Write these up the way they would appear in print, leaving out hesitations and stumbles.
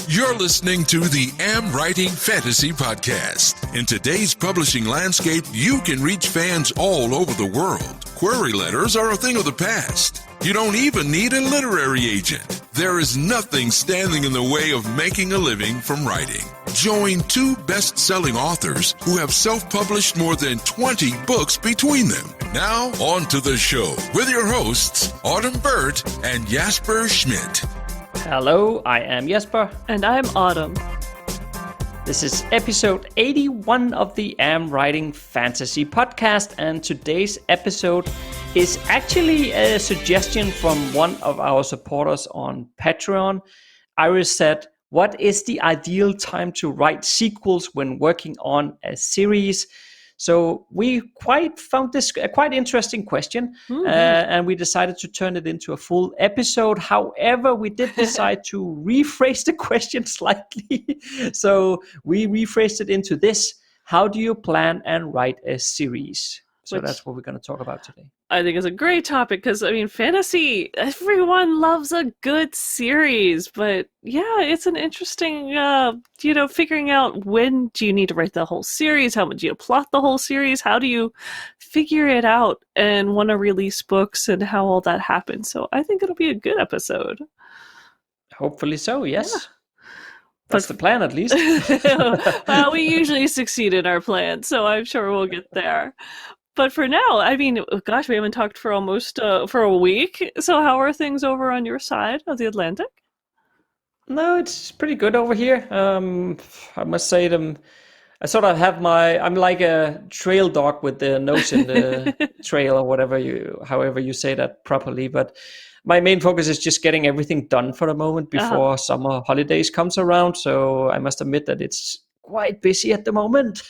You're listening to the AmWritingFantasy podcast. In today's publishing landscape, you can reach fans all over the world. Query letters are a thing of the past. You don't even need a literary agent. There is nothing standing in the way of making a living from writing. Join two best-selling authors who have self-published more than 20 books between them. Now, on to the show with your hosts, Autumn Burt and Jesper Schmidt. Hello, I am Jesper. And I'm Autumn. This is episode 81 of the AmWritingFantasy podcast, and today's episode is actually a suggestion from one of our supporters on Patreon. Iris said, "What is the ideal time to write sequels when working on a series?" So we found this a quite interesting question, and we decided to turn it into a full episode. However, we did decide to rephrase the question slightly. So we rephrased it into this: how do you plan and write a series? So that's what we're going to talk about today. I think it's a great topic because, fantasy, everyone loves a good series. But yeah, it's an interesting, figuring out when do you need to write the whole series? How do you plot the whole series? How do you figure it out and want to release books and how all that happens? So I think it'll be a good episode. Hopefully so, yes. Yeah. That's the plan, at least. Well, we usually succeed in our plans, so I'm sure we'll get there. But for now, we haven't talked for almost for a week. So how are things over on your side of the Atlantic? No, it's pretty good over here. I must say I sort of have I'm like a trail dog with the nose in the trail, or however you say that properly. But my main focus is just getting everything done for the moment before summer holidays comes around. So I must admit that it's quite busy at the moment.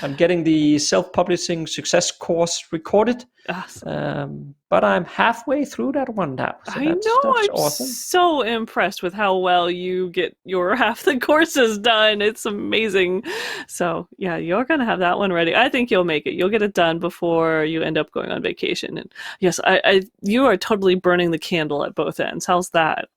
I'm getting the self-publishing success course recorded, but I'm halfway through that one now. So I'm awesome. So impressed with how well you get your half the courses done. It's amazing. So yeah, you're gonna have that one ready. I think you'll make it. You'll get it done before you end up going on vacation. And yes, you are totally burning the candle at both ends. How's that?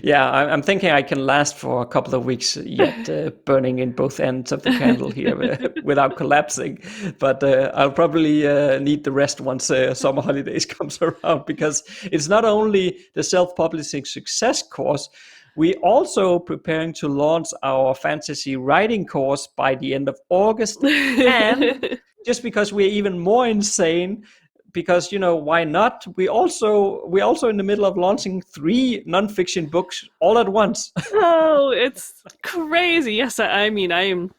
Yeah, I'm thinking I can last for a couple of weeks yet, burning in both ends of the candle here without collapsing. But I'll probably need the rest once summer holidays comes around, because it's not only the self-publishing success course, we also preparing to launch our fantasy writing course by the end of August. And just because we're even more insane, because why not? We also in the middle of launching 3 nonfiction books all at once. Oh, it's crazy. Yes, I am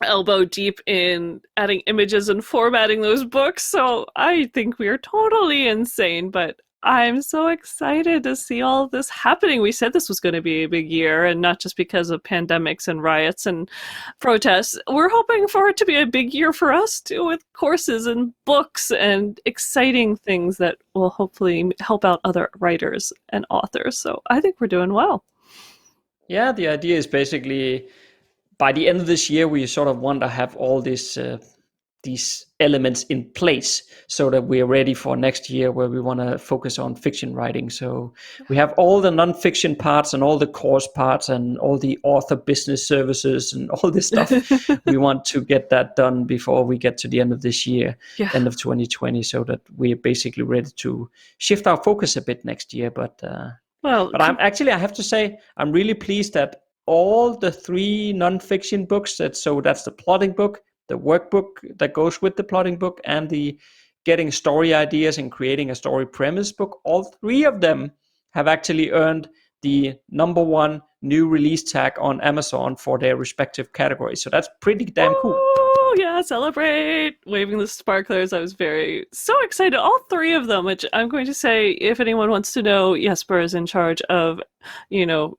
elbow deep in adding images and formatting those books, so I think we are totally insane, but I'm so excited to see all of this happening. We said this was going to be a big year, and not just because of pandemics and riots and protests. We're hoping for it to be a big year for us too, with courses and books and exciting things that will hopefully help out other writers and authors. So I think we're doing well. Yeah, the idea is basically by the end of this year, we sort of want to have all these elements in place so that we're ready for next year, where we want to focus on fiction writing. So we have all the non-fiction parts and all the course parts and all the author business services and all this stuff. We want to get that done before we get to the end of this year, end of 2020, so that we're basically ready to shift our focus a bit next year. But I have to say, I'm really pleased that all the 3 non-fiction books, that's the plotting book, the workbook that goes with the plotting book, and the getting story ideas and creating a story premise book, all 3 of them have actually earned the #1 new release tag on Amazon for their respective categories. So that's pretty damn cool. Oh yeah, celebrate! Waving the sparklers. I was so excited. All 3 of them, which I'm going to say, if anyone wants to know, Jesper is in charge of,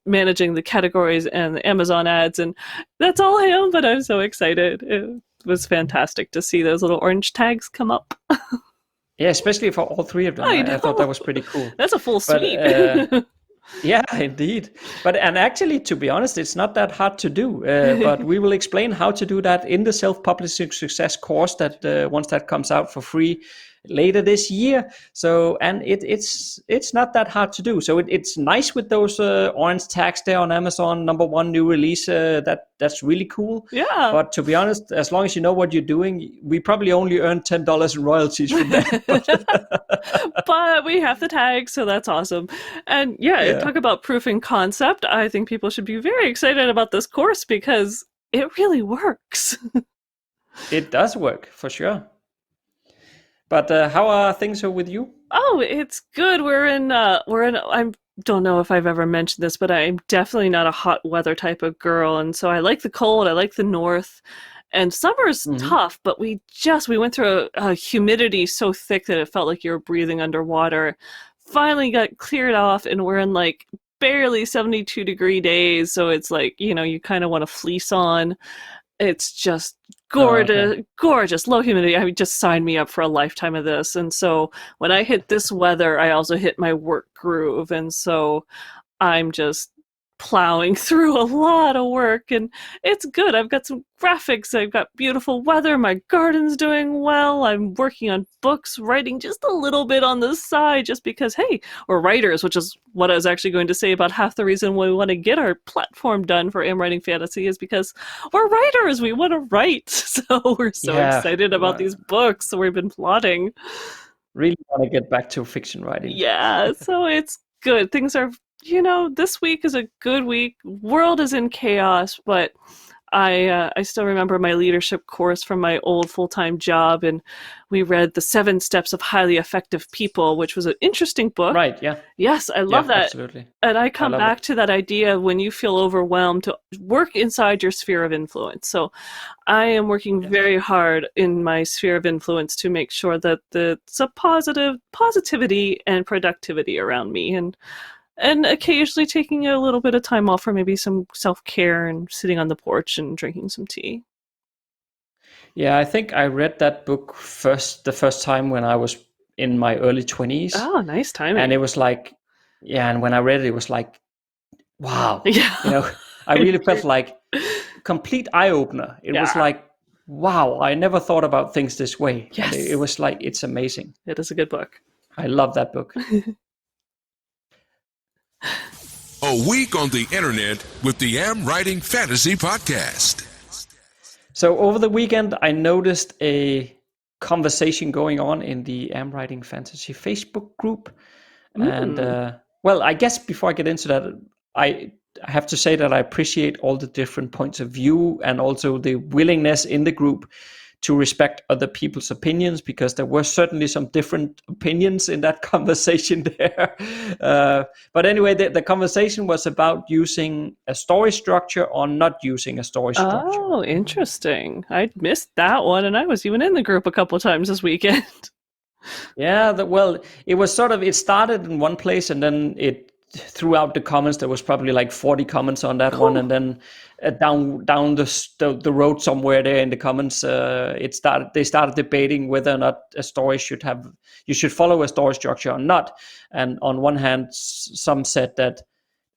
managing the categories and the Amazon ads, and that's all him, but I'm so excited. It was fantastic to see those little orange tags come up. Yeah, especially for all 3 of them. I thought that was pretty cool. That's a full suite. Yeah, indeed. And actually, to be honest, it's not that hard to do. But we will explain how to do that in the self-publishing success course that once that comes out for free later this year. So, and it's not that hard to do. So it's nice with those orange tags there on Amazon. #1 new release. That's really cool. Yeah. But to be honest, as long as you know what you're doing, we probably only earn $10 in royalties from that. But we have the tag, so that's awesome. And yeah, talk about proof in concept. I think people should be very excited about this course because it really works. It does work for sure. But how are things with you? Oh, it's good. We're in I don't know if I've ever mentioned this, but I'm definitely not a hot weather type of girl, and so I like the cold, I like the north. And summer's tough, but we went through a humidity so thick that it felt like you were breathing underwater. Finally got cleared off, and we're in like barely 72-degree days, so it's like, you kind of want to fleece on. It's just gorgeous, gorgeous, low humidity. I mean, just sign me up for a lifetime of this. And so when I hit this weather, I also hit my work groove. And so I'm just plowing through a lot of work, and it's good. I've got some graphics, I've got beautiful weather, my garden's doing well, I'm working on books, writing just a little bit on the side just because, hey, we're writers, which is what I was actually going to say about half the reason we want to get our platform done for Writing Fantasy is because we're writers, we want to write. So we're so excited about these books, so we've been plotting. Really want to get back to fiction writing. Yeah, so it's good. Things are, this week is a good week. World is in chaos, but I still remember my leadership course from my old full-time job, and we read The 7 Steps of Highly Effective People, which was an interesting book. Right, yeah. Yes, I love that. Absolutely. And I come back to that idea when you feel overwhelmed to work inside your sphere of influence. So I am working very hard in my sphere of influence to make sure that it's a positivity and productivity around me, and occasionally taking a little bit of time off for maybe some self-care and sitting on the porch and drinking some tea. Yeah, I think I read that book the first time when I was in my early 20s. Oh, nice timing. And it was like, and when I read it, it was like, wow. Yeah. I really felt like complete eye-opener. It was like, wow, I never thought about things this way. Yes. It was like, it's amazing. It is a good book. I love that book. A week on the internet with the Writing Fantasy podcast. So over the weekend, I noticed a conversation going on in the Writing Fantasy Facebook group. And well, I guess before I get into that, I have to say that I appreciate all the different points of view and also the willingness in the group to respect other people's opinions, because there were certainly some different opinions in that conversation there. But anyway, the conversation was about using a story structure or not using a story structure. Oh, interesting. I missed that one, and I was even in the group a couple of times this weekend. Yeah, well, it was sort of, it started in one place, and then throughout the comments, there was probably like 40 comments on that one, and then down the road somewhere there in the comments, they started debating whether or not a story you should follow a story structure or not. And on one hand, some said that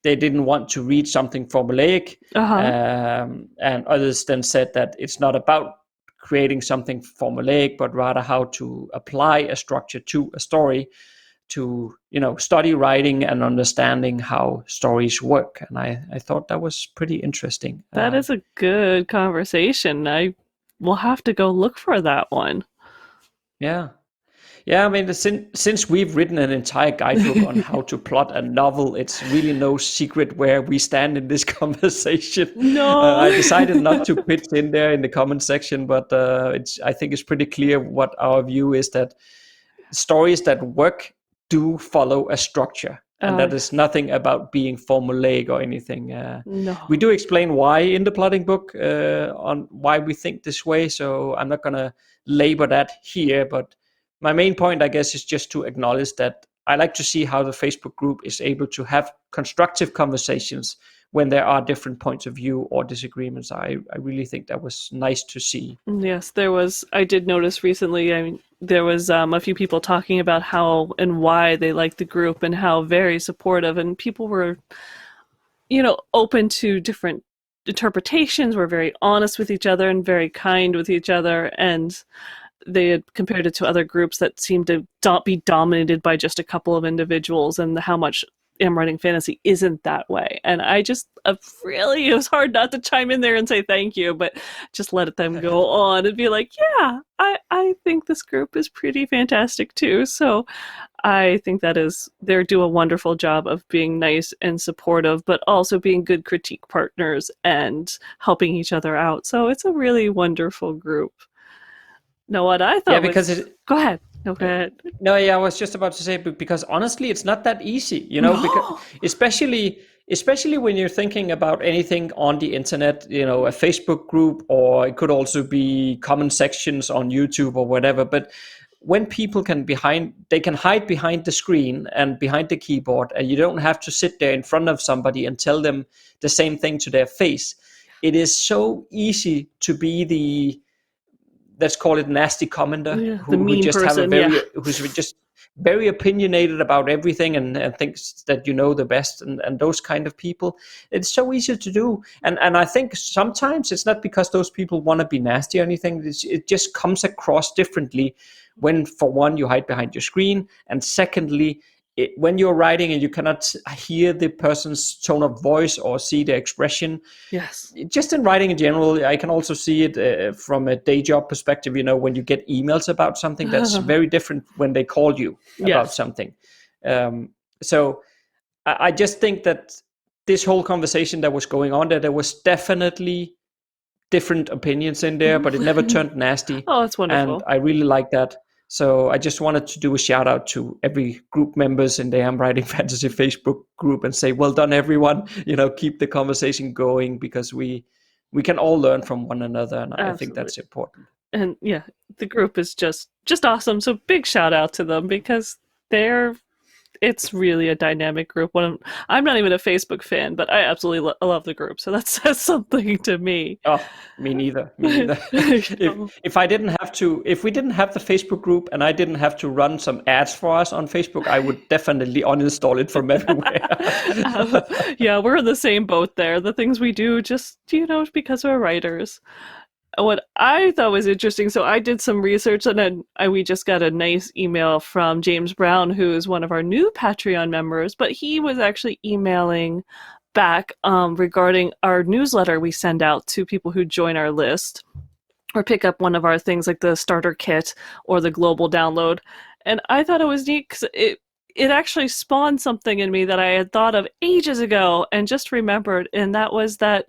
they didn't want to read something formulaic, and others then said that it's not about creating something formulaic, but rather how to apply a structure to a story, to study writing and understanding how stories work. And I thought that was pretty interesting. That is a good conversation. I will have to go look for that one. Yeah, I mean, since we've written an entire guidebook on how to plot a novel, it's really no secret where we stand in this conversation. No, I decided not to pitch in there in the comment section, but I think it's pretty clear what our view is, that stories that work do follow a structure, and that is nothing about being formulaic or anything. No. We do explain why in the plotting book, on why we think this way, so I'm not going to labor that here, but my main point, I guess, is just to acknowledge that I like to see how the Facebook group is able to have constructive conversations when there are different points of view or disagreements. I really think that was nice to see. Yes, I did notice recently, there was a few people talking about how and why they liked the group and how very supportive, and people were, open to different interpretations, were very honest with each other and very kind with each other. And they had compared it to other groups that seemed to be dominated by just a couple of individuals, and how much Writing Fantasy isn't that way. And I just really, it was hard not to chime in there and say thank you, but just let them go on and be like, yeah, I think this group is pretty fantastic too. So I think they do a wonderful job of being nice and supportive, but also being good critique partners and helping each other out. So it's a really wonderful group. No, what I thought go ahead. No, go ahead. No, yeah, I was just about to say, because honestly, it's not that easy, because especially when you're thinking about anything on the internet, a Facebook group, or it could also be comment sections on YouTube or whatever. But when people they can hide behind the screen and behind the keyboard, and you don't have to sit there in front of somebody and tell them the same thing to their face. It is so easy to be let's call it nasty commenter, who just person, who's just very opinionated about everything and thinks that the best, and those kind of people. It's so easy to do, and I think sometimes it's not because those people want to be nasty or anything. It just comes across differently when, for one, you hide behind your screen, and secondly, when you're writing and you cannot hear the person's tone of voice or see their expression. Yes. Just in writing in general, I can also see it from a day job perspective. When you get emails about something, that's very different when they call you about something. So I just think that this whole conversation that was going on there was definitely different opinions in there, but it never turned nasty. Oh, that's wonderful. And I really like that. So I just wanted to do a shout out to every group members in the AmWritingFantasy Facebook group and say, well done, everyone. Keep the conversation going, because we can all learn from one another, and I think that's important. And yeah, the group is just awesome. So big shout out to them, because it's really a dynamic group. I'm not even a Facebook fan, but I absolutely love the group. So that says something to me. Oh, me neither. If we didn't have the Facebook group and I didn't have to run some ads for us on Facebook, I would definitely uninstall it from everywhere. Yeah, we're in the same boat there. The things we do just, because we're writers. What I thought was interesting, so I did some research, and then we just got a nice email from James Brown, who is one of our new Patreon members, but he was actually emailing back regarding our newsletter we send out to people who join our list or pick up one of our things like the starter kit or the global download. And I thought it was neat because it actually spawned something in me that I had thought of ages ago and just remembered, and that was that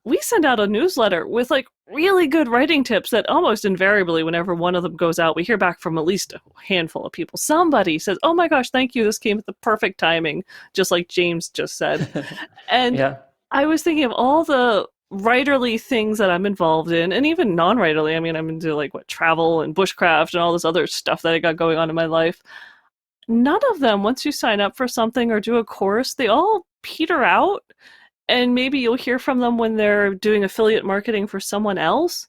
we send out a newsletter with really good writing tips that almost invariably, whenever one of them goes out, we hear back from at least a handful of people. Somebody says, oh my gosh, thank you. This came at the perfect timing, just like James just said. And I was thinking of all the writerly things that I'm involved in, and even non-writerly. I mean, I'm into travel and bushcraft and all this other stuff that I got going on in my life. None of them, once you sign up for something or do a course, they all peter out. And maybe you'll hear from them when they're doing affiliate marketing for someone else.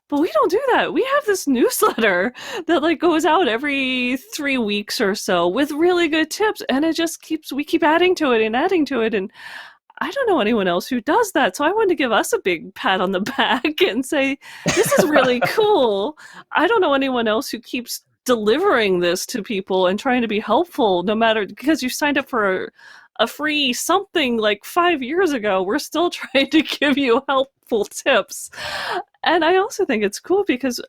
But we don't do that. We have this newsletter that goes out every 3 weeks or so with really good tips. And it just we keep adding to it and adding to it. And I don't know anyone else who does that. So I wanted to give us a big pat on the back and say, this is really cool. I don't know anyone else who keeps delivering this to people and trying to be helpful, no matter, because you signed up for a free something 5 years ago. We're still trying to give you helpful tips. And I also think it's cool because,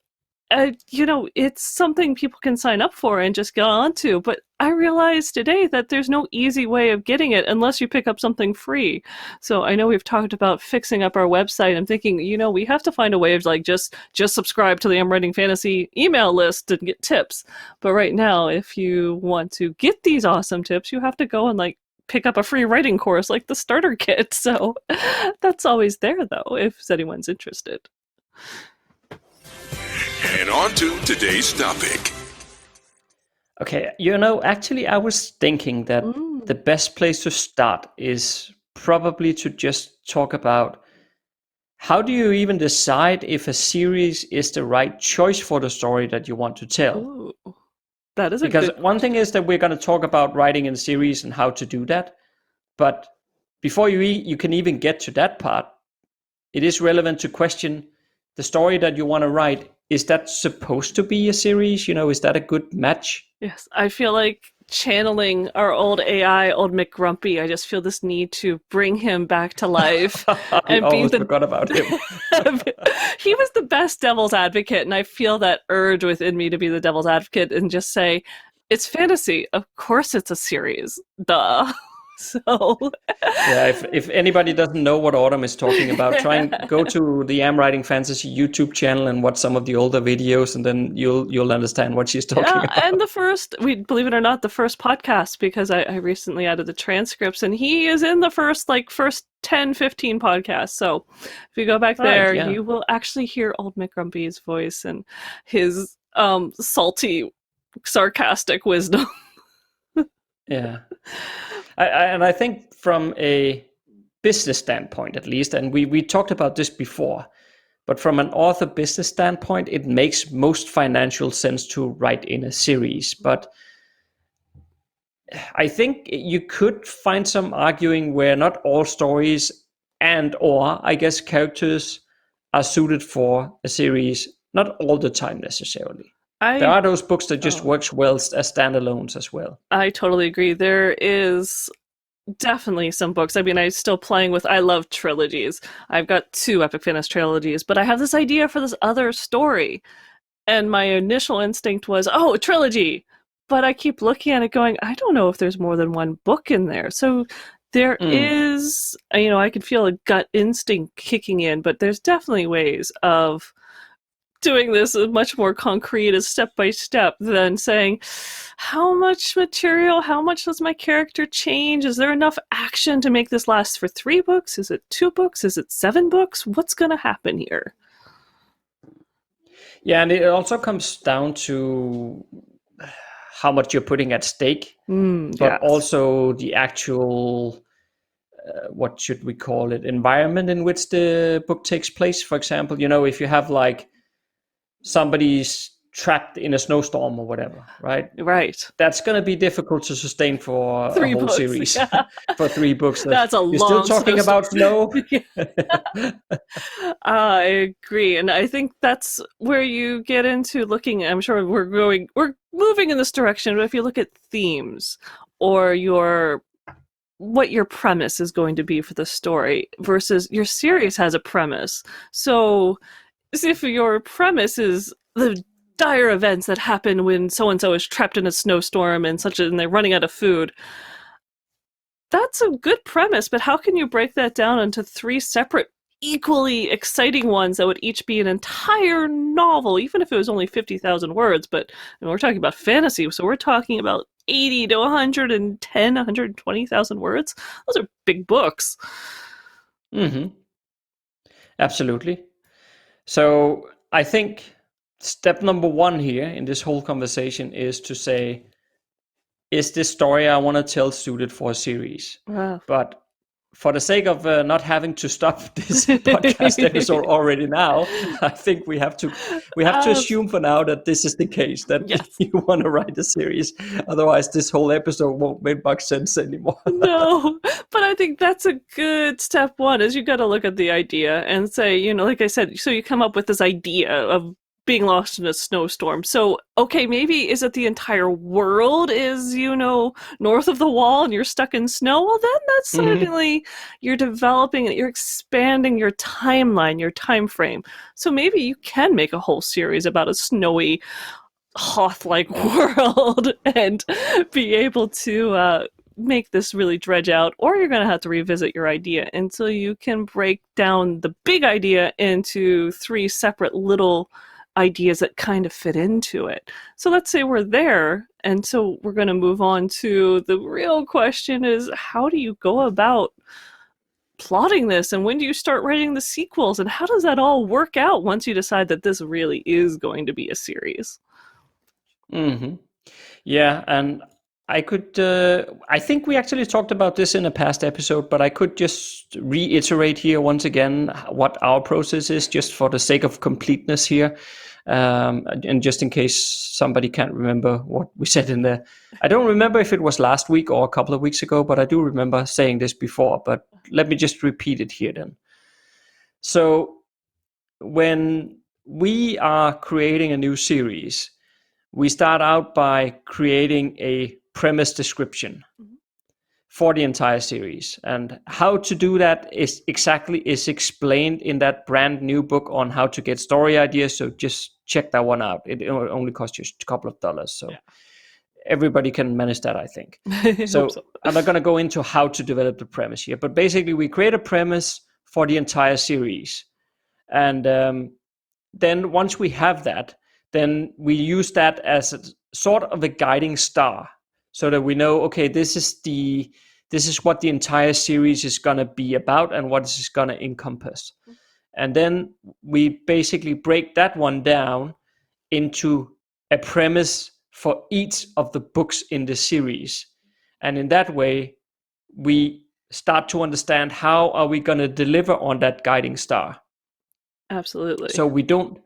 it's something people can sign up for and just get onto. But I realized today that there's no easy way of getting it unless you pick up something free. So I know we've talked about fixing up our website. I'm thinking, we have to find a way of just subscribe to the AmWritingFantasy email list and get tips. But right now, if you want to get these awesome tips, you have to go and pick up a free writing course like the starter kit. So that's always there, though, if anyone's interested. And on to today's topic. Okay, actually I was thinking that the best place to start is probably to just talk about how do you even decide if a series is the right choice for the story that you want to tell? Ooh. That is because one thing is that we're going to talk about writing in series and how to do that. But before you can even get to that part, it is relevant to question the story that you want to write. is that supposed to be a series? Is that a good match? Yes, I feel like channeling our old AI, old McGrumpy. I just feel this need to bring him back to life I and be almost forgot about him. He was the best devil's advocate, and I feel that urge within me to be the devil's advocate and just say, it's fantasy. Of course it's a series. Duh. So Yeah, if anybody doesn't know what Autumn is talking about, try and go to the AmWritingFantasy YouTube channel and watch some of the older videos, and then you'll understand what she's talking about. And believe it or not, the first podcast, because I recently added the transcripts, and he is in the first 10, 15 podcasts. So if you go back there, you will actually hear old McGrumpy's voice and his salty, sarcastic wisdom. Yeah. I think from a business standpoint, at least, and we talked about this before, but from an author business standpoint, it makes most financial sense to write in a series. But I think you could find some arguing where not all stories or I guess characters are suited for a series, not all the time necessarily. There are those books that just works well as standalones as well. I totally agree. There is definitely some books. I mean, I love trilogies. I've got 2 Epic Fantasy trilogies, but I have this idea for this other story. And my initial instinct was, a trilogy. But I keep looking at it going, I don't know if there's more than one book in there. So there is, I could feel a gut instinct kicking in, but there's definitely ways of doing this much more concrete as step by step than saying, how much material, how much does my character change? Is there enough action to make this last for 3 books? Is it 2 books? Is it 7 books? What's going to happen here? Yeah, and it also comes down to how much you're putting at stake, but also the actual, what should we call it, environment in which the book takes place. For example, if you have somebody's trapped in a snowstorm or whatever, right? That's going to be difficult to sustain for a whole series. For 3 books. That's You're still talking about snow. I agree, and I think that's where you get into looking. I'm sure we're moving in this direction, but if you look at themes or what your premise is going to be for the story versus your series has a premise. So if your premise is the dire events that happen when so-and-so is trapped in a snowstorm and they're running out of food, that's a good premise, but how can you break that down into 3 separate, equally exciting ones that would each be an entire novel, even if it was only 50,000 words? But we're talking about fantasy, so we're talking about 80 to 110, 120,000 words. Those are big books. Absolutely. So I think step number 1 here in this whole conversation is to say, is this story I want to tell suited for a series? Wow. But for the sake of not having to stop this podcast episode already now, I think we have to assume for now that this is the case, that you want to write a series. Otherwise, this whole episode won't make much sense anymore. No, but I think that's a good step 1, is you got to look at the idea and say, like I said, so you come up with this idea of being lost in a snowstorm. So, okay, maybe is it the entire world is, north of the wall and you're stuck in snow? Well, then that's certainly, you're developing it, you're expanding your timeline, your time frame. So maybe you can make a whole series about a snowy, Hoth-like world and be able to make this really dredge out, or you're going to have to revisit your idea until you can break down the big idea into 3 separate little ideas that kind of fit into it. So let's say we're there, and so we're going to move on to the real question is, how do you go about plotting this, and when do you start writing the sequels, and how does that all work out once you decide that this really is going to be a series? Yeah, and I think we actually talked about this in a past episode, but I could just reiterate here once again what our process is, just for the sake of completeness here. And just in case somebody can't remember what we said in there. I don't remember if it was last week or a couple of weeks ago, but I do remember saying this before, but let me just repeat it here then. So when we are creating a new series, we start out by creating a premise description for the entire series. And how to do that is explained in that brand new book on how to get story ideas. So just check that one out. It only costs you a couple of dollars. So everybody can manage that, I think. So I'm not going to go into how to develop the premise here, but basically we create a premise for the entire series. And then once we have that, then we use that as a sort of a guiding star, so that we know, okay, this is what the entire series is going to be about and what it's going to encompass. And then we basically break that one down into a premise for each of the books in the series. And in that way, we start to understand how are we going to deliver on that guiding star. Absolutely. So we don't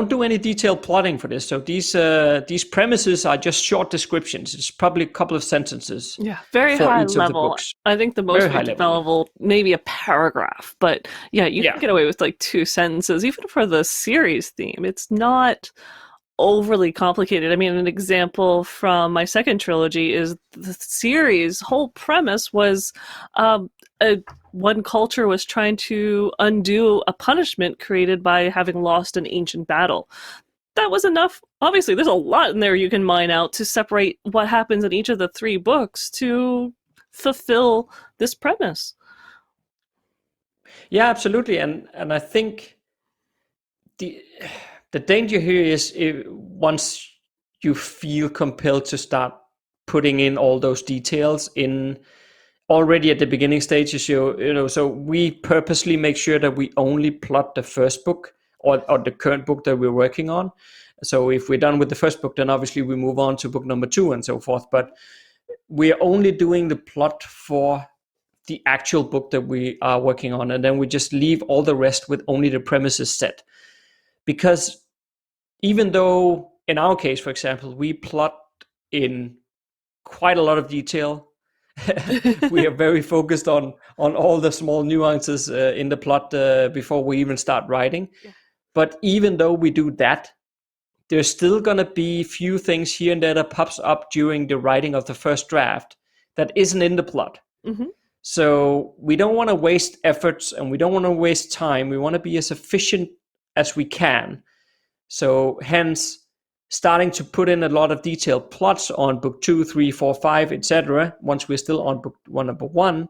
do any detailed plotting for this. So these premises are just short descriptions. It's probably a couple of sentences. Yeah, very for high each level. Of the books. I think the most high level, maybe a paragraph. But yeah, you can get away with like 2 sentences, even for the series theme. It's not overly complicated. I mean, an example from my second trilogy is the series' whole premise was one culture was trying to undo a punishment created by having lost an ancient battle. That was enough. Obviously, there's a lot in there you can mine out to separate what happens in each of the 3 books to fulfill this premise. Yeah, absolutely. And I think the danger here is once you feel compelled to start putting in all those details in already at the beginning stages, so we purposely make sure that we only plot the first book or the current book that we're working on. So if we're done with the first book, then obviously we move on to book number 2 and so forth. But we're only doing the plot for the actual book that we are working on, and then we just leave all the rest with only the premises set. Because even though in our case, for example, we plot in quite a lot of detail, we are very focused on all the small nuances in the plot before we even start writing. Yeah. But even though we do that, there's still going to be few things here and there that pops up during the writing of the first draft that isn't in the plot. Mm-hmm. So we don't want to waste efforts and we don't want to waste time. We want to be as efficient as we can. So hence, starting to put in a lot of detailed plots on book 2, 3, 4, 5, etc. once we're still on book number 1,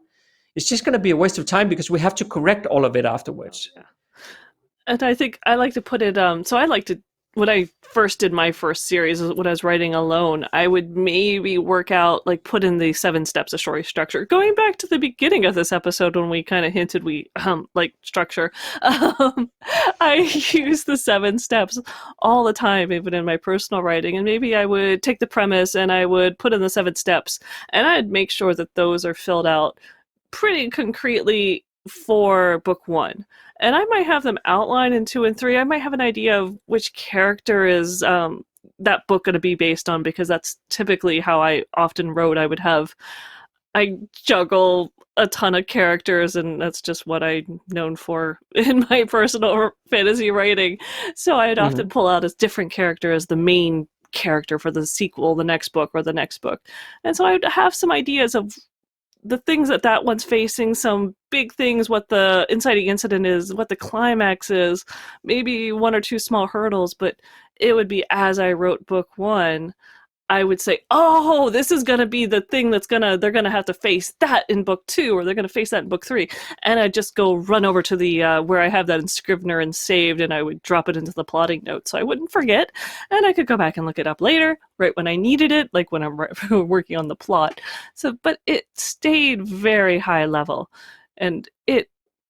it's just going to be a waste of time because we have to correct all of it afterwards. Yeah. And I think I like to put it, so I like to, when I first did my first series, when I was writing alone, I would maybe work out, like put in the 7 steps of story structure. Going back to the beginning of this episode when we kind of hinted we like structure, I use the 7 steps all the time, even in my personal writing. And maybe I would take the premise and I would put in the 7 steps and I'd make sure that those are filled out pretty concretely for book 1. And I might have them outlined in 2 and 3. I might have an idea of which character is that book going to be based on, because that's typically how I often wrote. I juggle a ton of characters, and that's just what I'm known for in my personal fantasy writing. So I'd often pull out a different character as the main character for the sequel, the next book, or the next book. And so I'd have some ideas of the things that one's facing, some big things, what the inciting incident is, what the climax is, maybe 1 or 2 small hurdles, but it would be as I wrote book 1, I would say, oh, this is going to be the thing they're going to have to face that in book 2, or they're going to face that in book 3. And I'd just go run over to the, where I have that in Scrivener and saved, and I would drop it into the plotting notes so I wouldn't forget. And I could go back and look it up later, right when I needed it, like when I'm working on the plot. So, but it stayed very high level, and it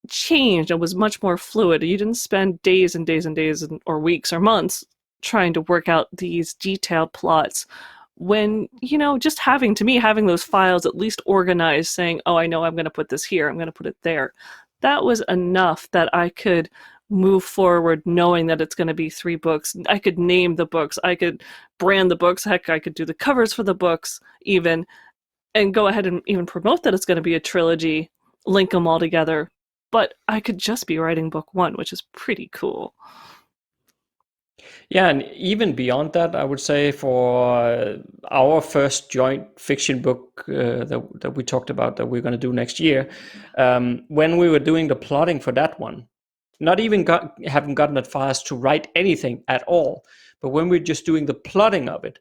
changed and was much more fluid. You didn't spend days and days and days or weeks or months trying to work out these detailed plots, when, just having those files at least organized, saying, oh, I know I'm going to put this here, I'm going to put it there. That was enough that I could move forward knowing that it's going to be 3 books. I could name the books, I could brand the books, heck, I could do the covers for the books even, and go ahead and even promote that it's going to be a trilogy, link them all together. But I could just be writing book 1, which is pretty cool. Yeah, and even beyond that, I would say for our first joint fiction book that we talked about that we're going to do next year, when we were doing the plotting for that one, not even haven't gotten that far as to write anything at all, but when we're just doing the plotting of it,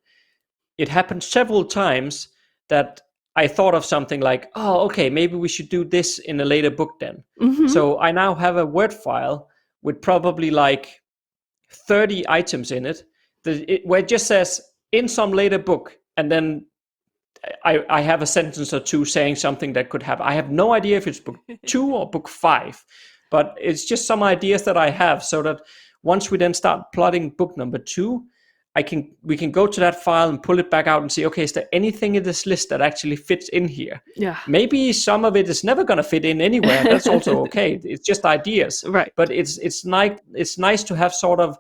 it happened several times that I thought of something like, oh, okay, maybe we should do this in a later book then. Mm-hmm. So I now have a Word file with probably like 30 items in it, where it just says in some later book, and then I have a sentence or two saying something that could happen. I have no idea if it's book 2 or book 5, but it's just some ideas that I have, so that once we then start plotting book number 2, we can go to that file and pull it back out and see, okay, is there anything in this list that actually fits in here? Yeah. Maybe some of it is never going to fit in anywhere. That's also okay. It's just ideas. Right. But it's nice to have sort of,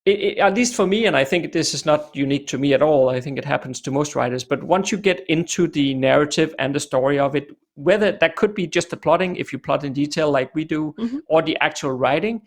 at least for me, and I think this is not unique to me at all. I think it happens to most writers. But once you get into the narrative and the story of it, whether that could be just the plotting, if you plot in detail like we do, Mm-hmm. or the actual writing,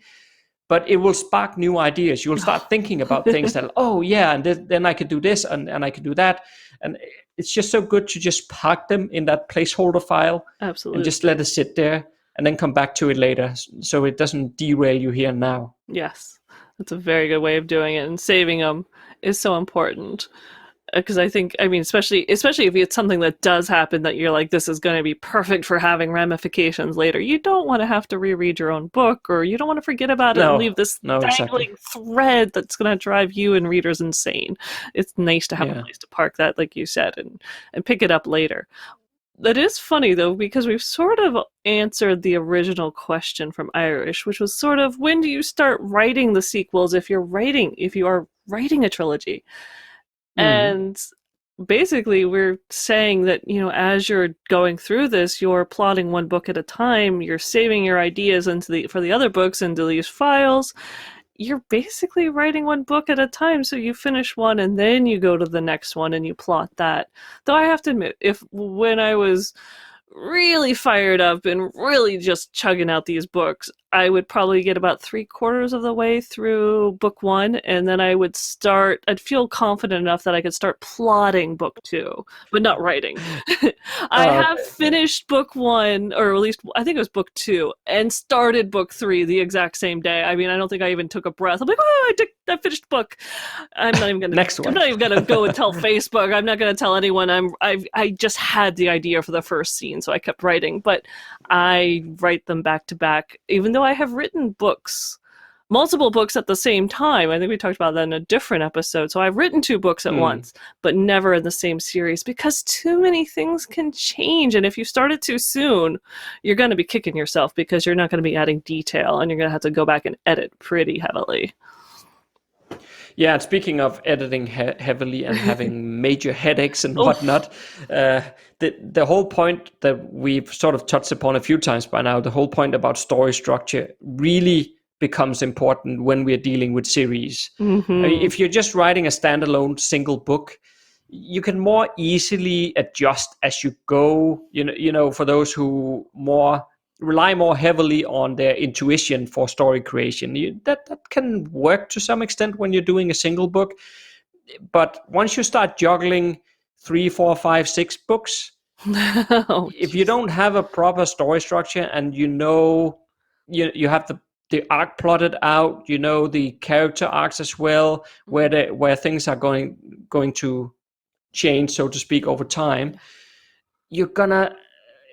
but it will spark new ideas. You will start thinking about things that, oh yeah, and then I could do this and I could do that. And it's just so good to just park them in that placeholder file. Absolutely. And just let it sit there and then come back to it later, so it doesn't derail you here and now. Yes, that's a very good way of doing it, and saving them is so important. Because I think, I mean, especially if it's something that does happen that you're like, this is going to be perfect for having ramifications later. You don't want to have to reread your own book, or you don't want to forget about it and leave this dangling thread that's going to drive you and readers insane. It's nice to have a place to park that, like you said, and pick it up later. That is funny, though, because we've sort of answered the original question from Irish, which was sort of, when do you start writing the sequels if you are writing a trilogy? And basically, we're saying that, as you're going through this, you're plotting one book at a time, you're saving your ideas for the other books into these files. You're basically writing one book at a time, so you finish one and then you go to the next one and you plot that. Though I have to admit, when I was really fired up and really just chugging out these books, I would probably get about 3/4 of the way through book 1, and then I'd feel confident enough that I could start plotting book 2, but not writing. I have finished book 1, or at least I think it was book 2, and started book 3 the exact same day. I mean, I don't think I even took a breath. I'm like, oh, I finished the book. I'm not even gonna I'm not even gonna go and tell Facebook. I'm not gonna tell anyone. I just had the idea for the first scene, so I kept writing. But I write them back to back, even though I have written multiple books at the same time. I think we talked about that in a different episode. So I've written 2 books at once, but never in the same series, because too many things can change. And if you start it too soon, you're going to be kicking yourself, because you're not going to be adding detail, and you're going to have to go back and edit pretty heavily. Yeah, and speaking of editing heavily and having major headaches and whatnot, the whole point that we've sort of touched upon a few times by now, the whole point about story structure really becomes important when we're dealing with series. Mm-hmm. I mean, if you're just writing a standalone single book, you can more easily adjust as you go. For those who rely more heavily on their intuition for story creation, that can work to some extent when you're doing a single book. But once you start juggling 3, 4, 5, 6 books, if you don't have a proper story structure, and you have the arc plotted out, the character arcs as well, where things are going to change, so to speak, over time, you're gonna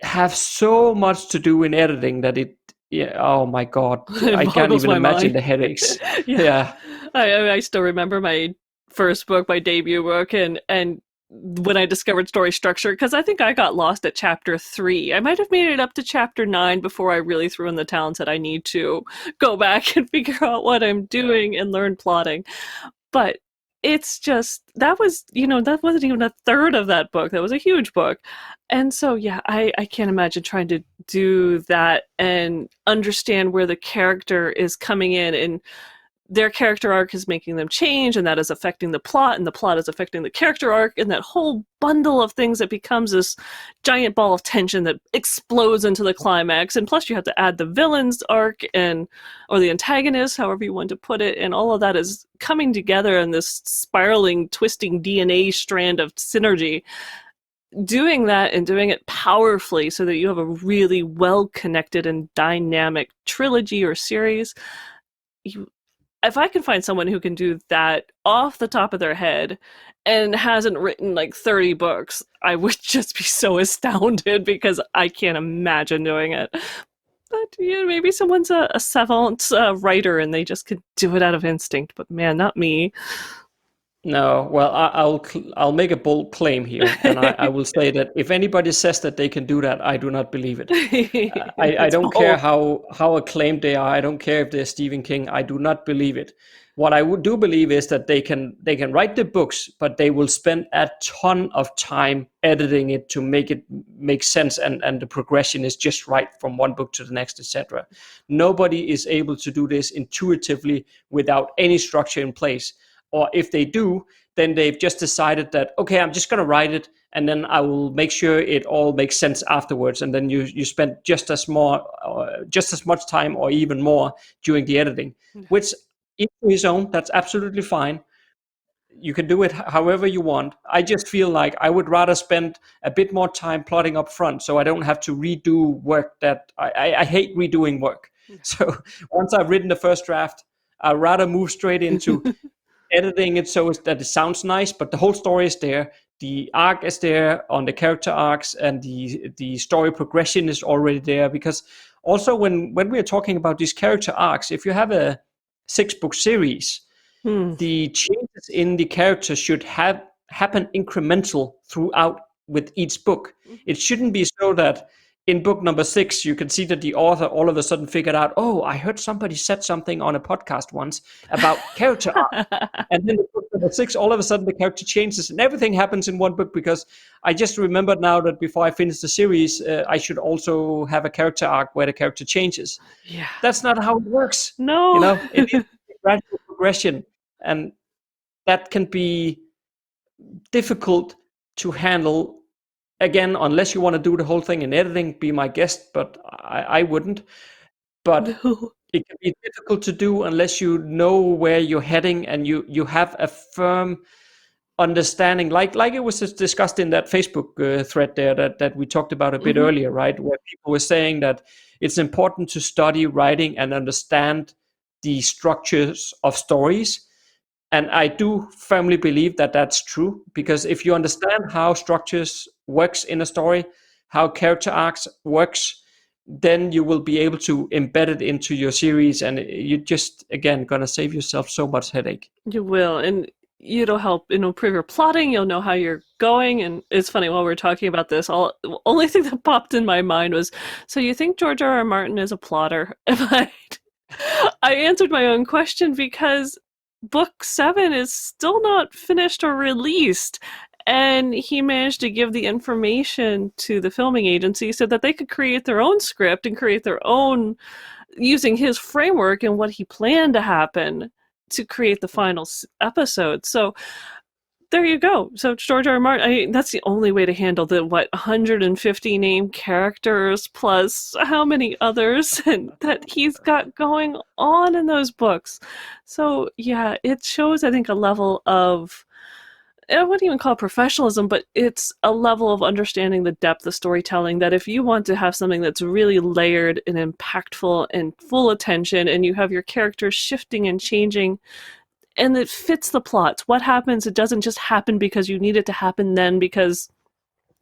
have so much to do in editing that oh my god, I can't even imagine the headaches. Yeah. I still remember my first book, my debut book, and when I discovered story structure, because I think I got lost at chapter 3. I might have made it up to chapter 9 before I really threw in the towel and said I need to go back and figure out what I'm doing and learn plotting. But it's just, that wasn't even a third of that book. That was a huge book. And so, yeah, I can't imagine trying to do that and understand where the character is coming in and their character arc is making them change, and that is affecting the plot, and the plot is affecting the character arc, and that whole bundle of things that becomes this giant ball of tension that explodes into the climax. And plus you have to add the villain's arc or the antagonist, however you want to put it, and all of that is coming together in this spiraling, twisting DNA strand of synergy. Doing that and doing it powerfully so that you have a really well-connected and dynamic trilogy or series. If I can find someone who can do that off the top of their head and hasn't written like 30 books, I would just be so astounded, because I can't imagine doing it. But maybe someone's a savant writer and they just could do it out of instinct. But man, not me. No, well, I'll make a bold claim here, and I will say that if anybody says that they can do that, I do not believe it. I don't care how acclaimed they are. I don't care if they're Stephen King. I do not believe it. What I do believe is that they can write the books, but they will spend a ton of time editing it to make it make sense, and the progression is just right from one book to the next, etc. Nobody is able to do this intuitively without any structure in place. Or if they do, then they've just decided that, okay, I'm just going to write it, and then I will make sure it all makes sense afterwards. And then you spend just as much time or even more during the editing, which each to his own. That's absolutely fine. You can do it however you want. I just feel like I would rather spend a bit more time plotting up front, so I don't have to redo work that I hate redoing work. So once I've written the first draft, I'd rather move straight into editing it so that it sounds nice, but the whole story is there. The arc is there on the character arcs, and the story progression is already there. Because also when we are talking about these character arcs, if you have a 6-book series, the changes in the characters should happen incremental throughout with each book. It shouldn't be so that in book number 6, you can see that the author all of a sudden figured out, oh, I heard somebody said something on a podcast once about character arc. And then in book number 6, all of a sudden the character changes, and everything happens in one book, because I just remembered now that before I finish the series, I should also have a character arc where the character changes. Yeah. That's not how it works. No. It is a gradual progression, and that can be difficult to handle. Again, unless you want to do the whole thing in editing, be my guest, but I wouldn't. But it can be difficult to do unless you know where you're heading, and you have a firm understanding, like it was discussed in that Facebook thread there that we talked about a bit earlier, right? Where people were saying that it's important to study writing and understand the structures of stories. And I do firmly believe that that's true, because if you understand how structures works in a story, how character arcs works, then you will be able to embed it into your series, and you're just, again, going to save yourself so much headache. You will, and it'll help improve your plotting. You'll know how you're going. And it's funny, while we're talking about this, the only thing that popped in my mind was, so you think George R.R. Martin is a plotter? I answered my own question, because book 7 is still not finished or released, and he managed to give the information to the filming agency so that they could create their own script and create their own, using his framework and what he planned to happen, to create the final episode. So there you go. So George R. R. Martin, that's the only way to handle the 150 named characters plus how many others and that he's got going on in those books. So yeah, it shows, I think, a level of, I wouldn't even call it professionalism, but it's a level of understanding the depth of storytelling, that if you want to have something that's really layered and impactful and full attention, and you have your characters shifting and changing, and it fits the plots. What happens? It doesn't just happen because you need it to happen then, because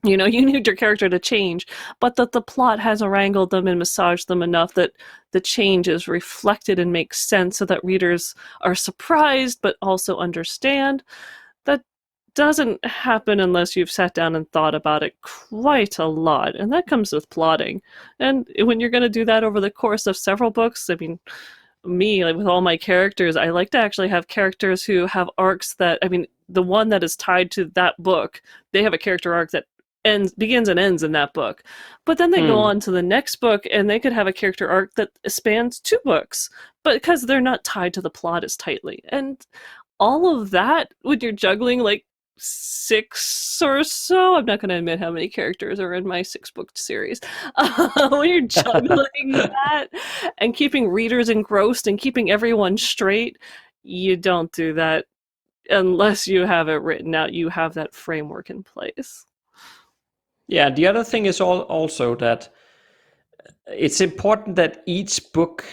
you need your character to change, but that the plot has wrangled them and massaged them enough that the change is reflected and makes sense, so that readers are surprised but also understand. That doesn't happen unless you've sat down and thought about it quite a lot, and that comes with plotting. And when you're going to do that over the course of several books, I mean, me, like with all my characters, I like to actually have characters who have arcs that, I mean, the one that is tied to that book, they have a character arc that begins and ends in that book. But then they go on to the next book and they could have a character arc that spans 2 books, but because they're not tied to the plot as tightly. And all of that, when you're juggling like 6 or so, I'm not going to admit how many characters are in my 6-book series. When you're juggling that and keeping readers engrossed and keeping everyone straight, you don't do that unless you have it written out, you have that framework in place. Yeah, the other thing is also that it's important that each book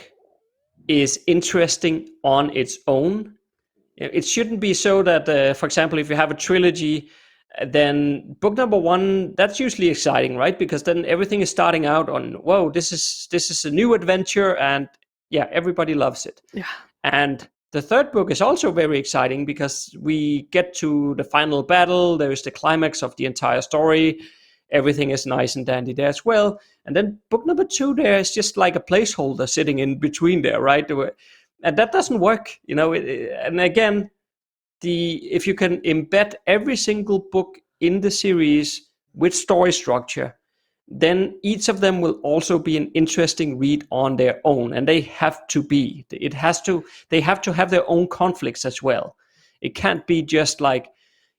is interesting on its own. It shouldn't be so that, for example, if you have a trilogy, then book number 1, that's usually exciting, right? Because then everything is starting out on, whoa, this is a new adventure, and yeah, everybody loves it. Yeah. And the 3rd book is also very exciting because we get to the final battle. There is the climax of the entire story. Everything is nice and dandy there as well. And then book number 2 there is just like a placeholder sitting in between there, right? And that doesn't work, and again, if you can embed every single book in the series with story structure, then each of them will also be an interesting read on their own, and they have to be. They have to have their own conflicts as well. It can't be just like,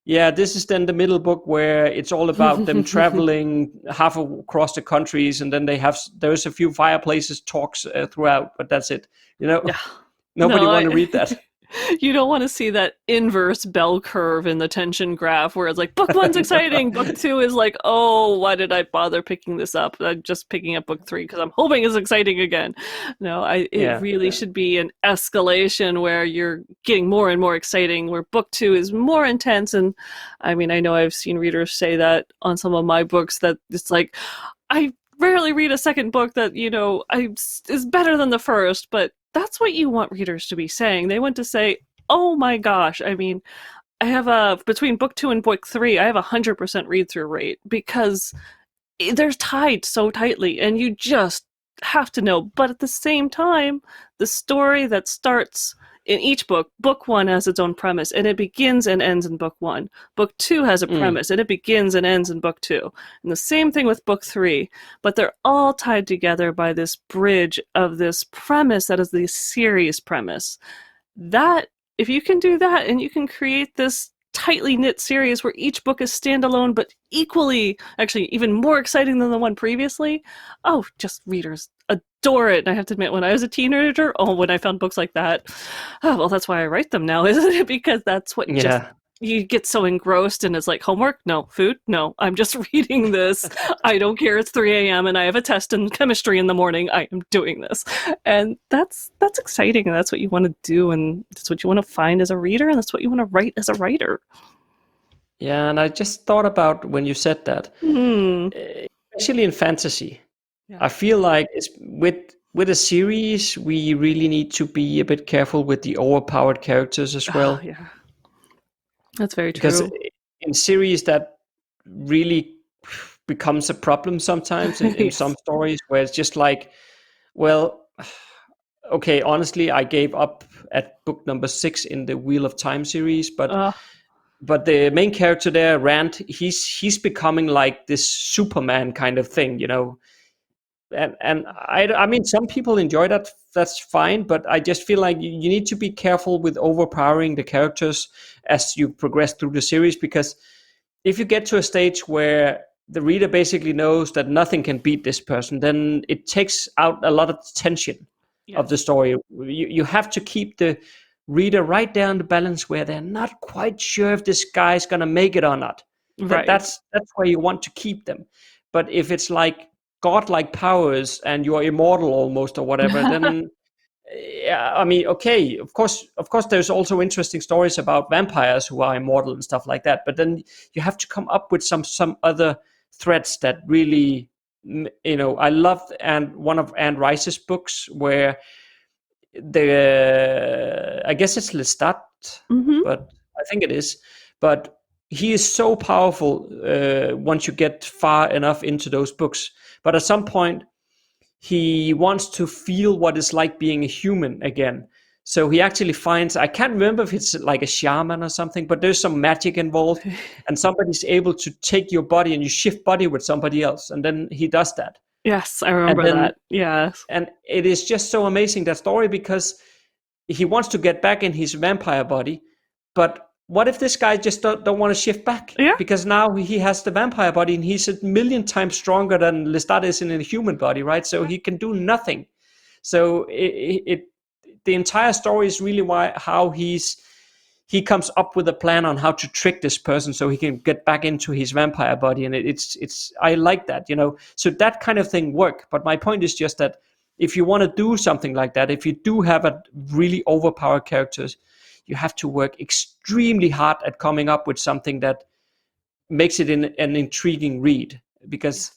yeah, this is then the middle book where it's all about them traveling half across the countries, and then there's a few fireplaces talks throughout, but that's it. Yeah. Nobody want to read that. You don't want to see that inverse bell curve in the tension graph where it's like, book 1's exciting, book 2 is like, oh, why did I bother picking this up? I'm just picking up book 3 because I'm hoping it's exciting again. No, it really should be an escalation where you're getting more and more exciting, where book 2 is more intense. And I mean, I know I've seen readers say that on some of my books, that it's like, I rarely read a second book that, is better than the first, but that's what you want readers to be saying. They want to say, oh my gosh, I mean, I have between book 2 and book 3, I have 100% read-through rate because they're tied so tightly and you just have to know. But at the same time, the story that starts in each book, book 1 has its own premise and it begins and ends in book 1. Book 2 has a premise and it begins and ends in book 2. And the same thing with book 3, but they're all tied together by this bridge of this premise that is the series premise. That, if you can do that and you can create this tightly knit series where each book is standalone but equally, actually even more exciting than the one previously, just readers adore it. And I have to admit, when I was a teenager, when I found books like that, well, that's why I write them now, isn't it? Because that's what you get so engrossed, and it's like, homework? No. Food? No. I'm just reading this. I don't care. It's 3 a.m. and I have a test in chemistry in the morning. I am doing this. And that's exciting, and that's what you want to do, and that's what you want to find as a reader, and that's what you want to write as a writer. Yeah, and I just thought about when you said that, especially in fantasy, I feel like it's with a series, we really need to be a bit careful with the overpowered characters as well. Yeah. That's very true. Because in series, that really becomes a problem sometimes in some stories, where it's just like, well, okay, honestly, I gave up at book number 6 in the Wheel of Time series, but the main character there, Rand, he's becoming like this Superman kind of thing, And I mean, some people enjoy that. That's fine, but I just feel like you need to be careful with overpowering the characters as you progress through the series, because if you get to a stage where the reader basically knows that nothing can beat this person, then it takes out a lot of tension of the story. You have to keep the reader right down the balance where they're not quite sure if this guy's gonna make it or not. Right. That's where you want to keep them. But if it's like godlike powers and you're immortal almost or whatever, then I mean, okay, of course there's also interesting stories about vampires who are immortal and stuff like that, but then you have to come up with some other threads that really, I loved one of Anne Rice's books where I guess it's Lestat, but I think it is, but he is so powerful once you get far enough into those books. But at some point, he wants to feel what it's like being a human again. So he actually finds, I can't remember if it's like a shaman or something, but there's some magic involved, and somebody's able to take your body and you shift body with somebody else, and then he does that. Yes, I And remember then that. Yes. and it is just so amazing, that story, because he wants to get back in his vampire body, but what if this guy just don't want to shift back? Yeah. Because now he has the vampire body and he's a million times stronger than Lestat is in a human body, right? So he can do nothing. So the entire story is really how he comes up with a plan on how to trick this person so he can get back into his vampire body, and it's I like that, so that kind of thing work. But my point is just that if you want to do something like that, if you do have a really overpowered characters, you have to work extremely hard at coming up with something that makes it an intriguing read, because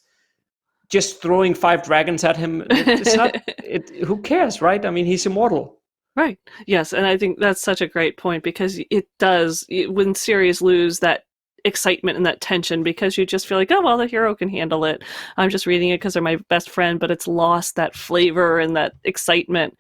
just throwing 5 dragons at him, it's not who cares, right? I mean, he's immortal. Right. Yes, and I think that's such a great point, because it does, when series lose that excitement and that tension, because you just feel like, oh, well, the hero can handle it. I'm just reading it because they're my best friend, but it's lost that flavor and that excitement.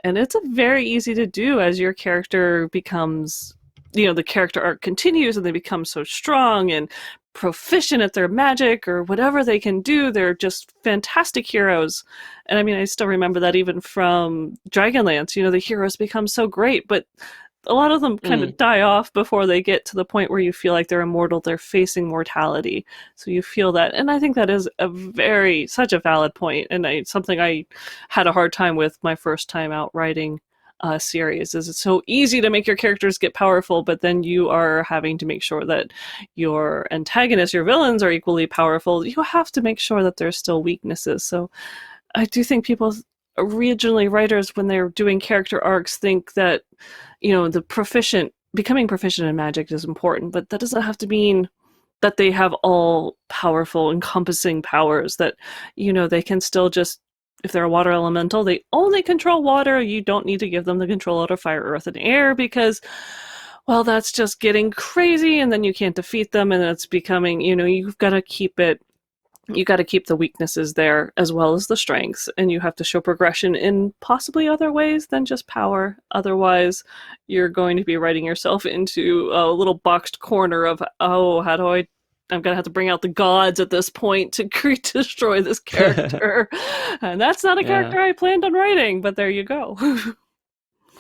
And it's very easy to do as your character becomes, the character arc continues and they become so strong and proficient at their magic or whatever they can do. They're just fantastic heroes. And I mean, I still remember that even from Dragonlance, the heroes become so great, but a lot of them kind of die off before they get to the point where you feel like they're immortal, they're facing mortality. So you feel that. And I think that is such a valid point, and something I had a hard time with my first time out writing a series, is it's so easy to make your characters get powerful, but then you are having to make sure that your antagonists, your villains, are equally powerful. You have to make sure that there's still weaknesses. So I do think people, originally writers, when they're doing character arcs, think that becoming proficient in magic is important, but that doesn't have to mean that they have all powerful, encompassing powers. That they can still just, if they're a water elemental, they only control water. You don't need to give them the control out of fire, earth, and air, because, well, that's just getting crazy, and then you can't defeat them, and it's becoming, you've got to keep it. You got to keep the weaknesses there as well as the strengths, and you have to show progression in possibly other ways than just power. Otherwise, you're going to be writing yourself into a little boxed corner of, oh, how do I'm going to have to bring out the gods at this point to destroy this character. And that's not a character I planned on writing, but there you go.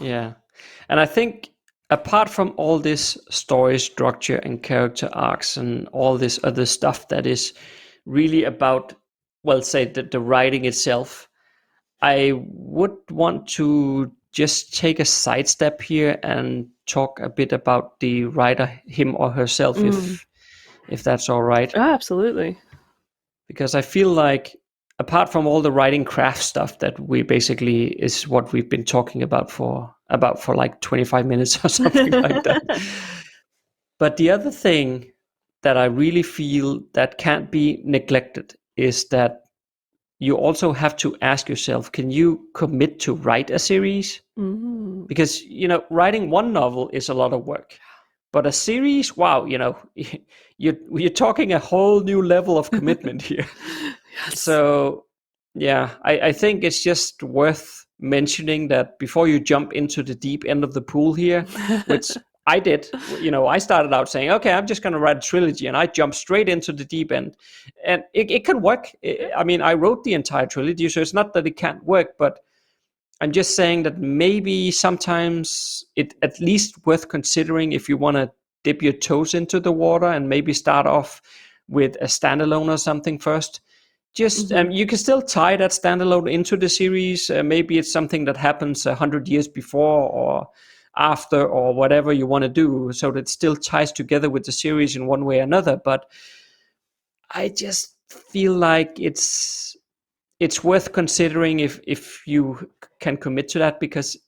Yeah. And I think apart from all this story structure and character arcs and all this other stuff that is really about, well, say the writing itself, I would want to just take a sidestep here and talk a bit about the writer, him or herself, if that's all right. Absolutely. Because I feel like, apart from all the writing craft stuff that we basically is what we've been talking about for like 25 minutes or something like that. But the other thing that I really feel that can't be neglected is that you also have to ask yourself, can you commit to write a series? Mm-hmm. Because, writing one novel is a lot of work. But a series, wow, you're talking a whole new level of commitment here. Yes. So, yeah, I think it's just worth mentioning that before you jump into the deep end of the pool here, which I did. I started out saying, okay, I'm just going to write a trilogy, and I jumped straight into the deep end. And it can work. I wrote the entire trilogy, so it's not that it can't work, but I'm just saying that maybe sometimes it at least worth considering if you want to dip your toes into the water and maybe start off with a standalone or something first. Just you can still tie that standalone into the series. Maybe it's something that happens 100 years before or after, or whatever you want to do, so that it still ties together with the series in one way or another. But I just feel like it's worth considering if you can commit to that, because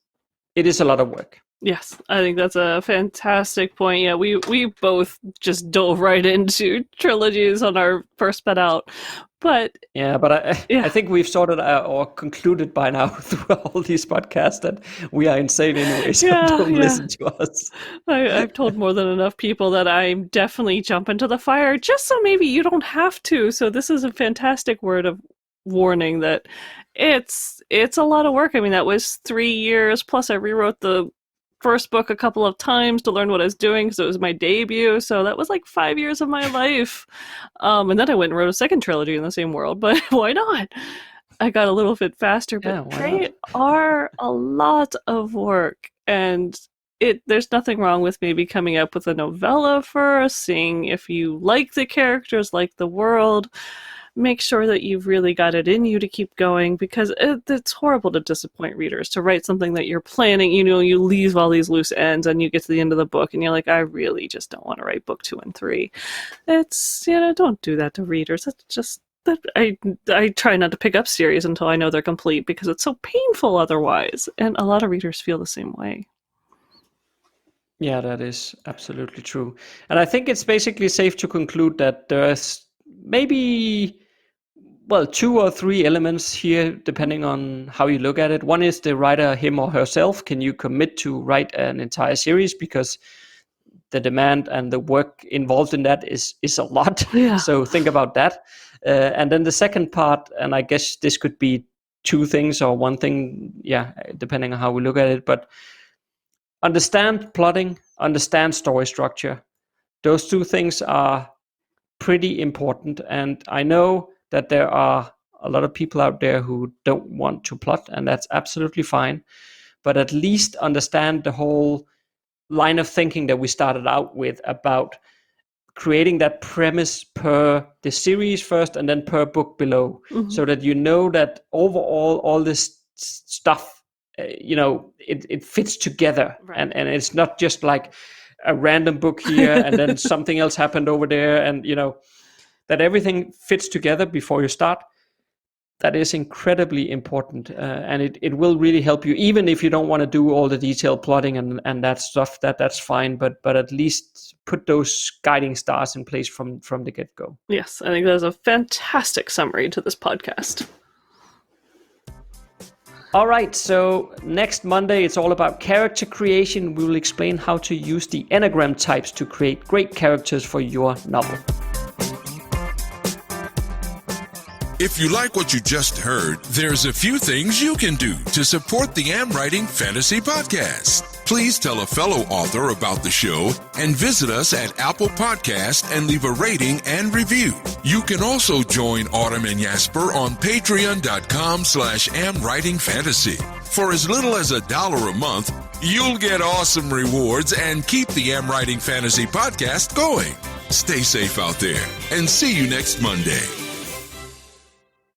it is a lot of work. Yes, I think that's a fantastic point. Yeah, we both just dove right into trilogies on our first sped out. But yeah, but I think we've sorted out or concluded by now through all these podcasts that we are insane anyway, so don't listen to us. I've told more than enough people that I'm definitely jumping to the fire, just so maybe you don't have to. So this is a fantastic word of warning that it's a lot of work. I mean, that was 3 years, plus I rewrote the first book a couple of times to learn what I was doing because it was my debut, so that was like 5 years of my life. And then I went and wrote a second trilogy in the same world, but why not? I got a little bit faster, but they are a lot of work, and there's nothing wrong with maybe coming up with a novella first, seeing if you like the characters, like the world. Make sure that you've really got it in you to keep going, because it's horrible to disappoint readers, to write something that you're planning, you leave all these loose ends and you get to the end of the book and you're like, I really just don't want to write book 2 and 3. It's, don't do that to readers. That's just, I try not to pick up series until I know they're complete, because it's so painful otherwise. And a lot of readers feel the same way. Yeah, that is absolutely true. And I think it's basically safe to conclude that there's maybe 2 or 3 elements here, depending on how you look at it. One is the writer, him or herself. Can you commit to write an entire series? Because the demand and the work involved in that is a lot. Yeah. So think about that. And then the second part, and I guess this could be 2 things or 1 thing, depending on how we look at it. But understand plotting, understand story structure. Those 2 things are pretty important. And I know that there are a lot of people out there who don't want to plot, and that's absolutely fine. But at least understand the whole line of thinking that we started out with about creating that premise per the series first and then per book below, so that you know that overall all this stuff, it fits together, right. and it's not just like a random book here and then something else happened over there, and that everything fits together before you start. That is incredibly important, and it will really help you, even if you don't want to do all the detailed plotting and that stuff. That's fine, but at least put those guiding stars in place from the get-go. Yes, I think that's a fantastic summary to this podcast. All right, so next Monday, it's all about character creation. We will explain how to use the Enneagram types to create great characters for your novel. If you like what you just heard, there's a few things you can do to support the AmWriting Fantasy Podcast. Please tell a fellow author about the show and visit us at Apple Podcast and leave a rating and review. You can also join Autumn and Jesper on patreon.com/AmWritingFantasy. For as little as $1 a month, you'll get awesome rewards and keep the AmWriting Fantasy Podcast going. Stay safe out there and see you next Monday.